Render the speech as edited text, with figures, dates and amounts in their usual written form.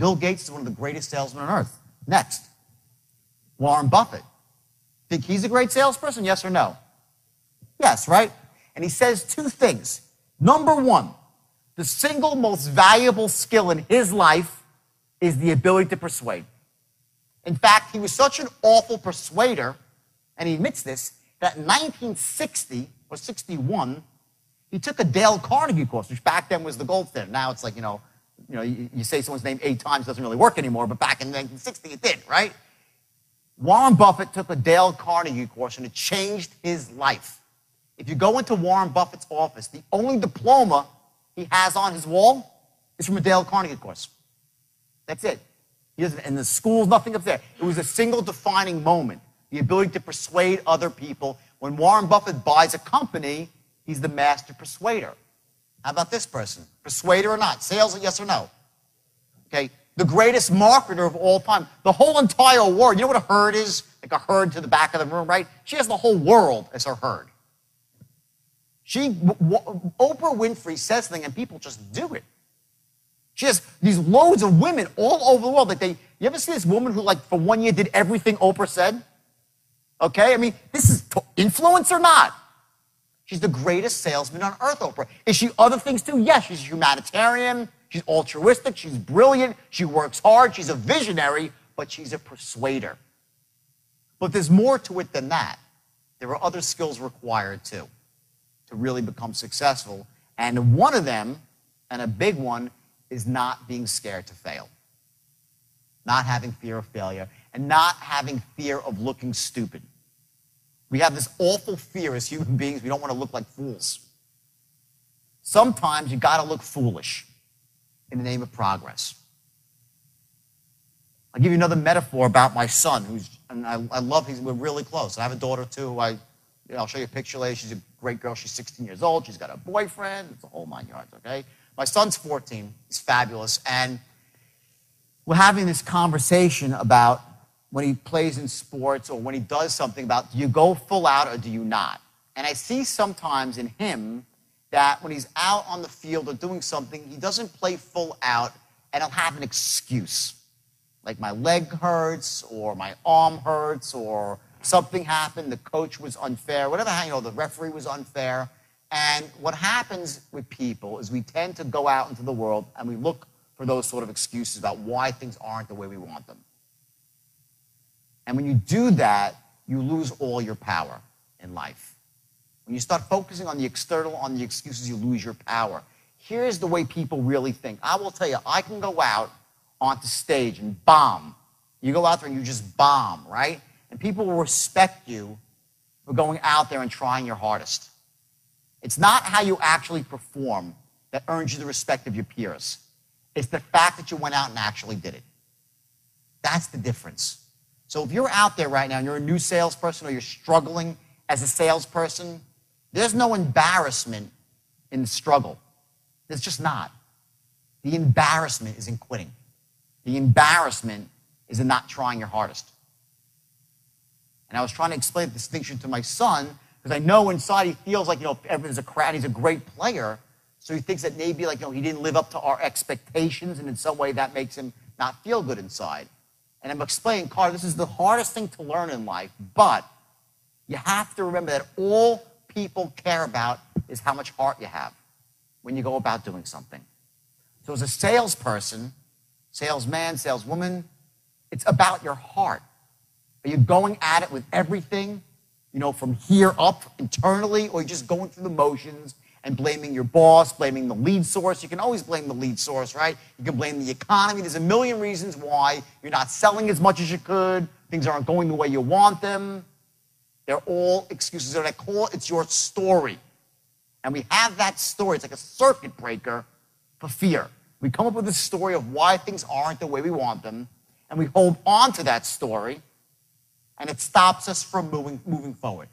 Bill Gates is one of the greatest salesmen on earth. Next, Warren Buffett. Think he's a great salesperson, yes or no? Yes, right? And he says two things. Number one, the single most valuable skill in his life is the ability to persuade. In fact, he was such an awful persuader, and he admits this, that in 1960 or 61, he took a Dale Carnegie course, which back then was the gold standard. Now it's like, you say someone's name 8 times, it doesn't really work anymore, but back in 1960 it did, right? Warren Buffett took a Dale Carnegie course, and it changed his life. If you go into Warren Buffett's office, the only diploma he has on his wall is from a Dale Carnegie course. That's it. He doesn't, and the school's nothing up there. It was a single defining moment, the ability to persuade other people. When Warren Buffett buys a company, he's the master persuader. How about this person? Persuader or not? Sales, yes or no? Okay. The greatest marketer of all time. The whole entire world. You know what a herd is? Like a herd to the back of the room, right? She has the whole world as her herd. Oprah Winfrey says something and people just do it. She has these loads of women all over the world. You ever see this woman who, for 1 year did everything Oprah said? Okay? I mean, this is influence or not? She's the greatest salesman on earth, Oprah. Is she other things too? Yes, she's a humanitarian. She's altruistic. She's brilliant. She works hard. She's a visionary, but she's a persuader. But there's more to it than that. There are other skills required too to really become successful. And one of them, and a big one, is not being scared to fail. Not having fear of failure, and not having fear of looking stupid. We have this awful fear as human beings. We don't want to look like fools. Sometimes you got to look foolish in the name of progress. I'll give you another metaphor about my son, I love, we're really close. I have a daughter too, I'll show you a picture later. She's a great girl. She's 16 years old. She's got a boyfriend. It's a whole 9 yards, okay? My son's 14. He's fabulous. And we're having this conversation about when he plays in sports or when he does something about, do you go full out or do you not? And I see sometimes in him that when he's out on the field or doing something, he doesn't play full out and he'll have an excuse. Like my leg hurts or my arm hurts or something happened, the coach was unfair, whatever, the referee was unfair. And what happens with people is we tend to go out into the world and we look for those sort of excuses about why things aren't the way we want them. And when you do that, you lose all your power in life. When you start focusing on the external, on the excuses, you lose your power. Here's the way people really think. I will tell you, I can go out onto stage and bomb. You go out there and you just bomb, right? And people will respect you for going out there and trying your hardest. It's not how you actually perform that earns you the respect of your peers. It's the fact that you went out and actually did it. That's the difference. So if you're out there right now and you're a new salesperson or you're struggling as a salesperson, there's no embarrassment in the struggle. There's just not. The embarrassment is in quitting. The embarrassment is in not trying your hardest. And I was trying to explain the distinction to my son because I know inside he feels like, if everyone's a crowd, he's a great player. So he thinks that maybe he didn't live up to our expectations and in some way that makes him not feel good inside. And I'm explaining, Carter, this is the hardest thing to learn in life, but you have to remember that all people care about is how much heart you have when you go about doing something. So as a salesperson, salesman, saleswoman, it's about your heart. Are you going at it with everything, from here up internally, or are you just going through the motions and blaming your boss, blaming the lead source? You can always blame the lead source, right? You can blame the economy. There's a million reasons why you're not selling as much as you could. Things aren't going the way you want them. They're all excuses. And I call it, it's your story. And we have that story. It's like a circuit breaker for fear. We come up with a story of why things aren't the way we want them, and we hold on to that story, and it stops us from moving forward.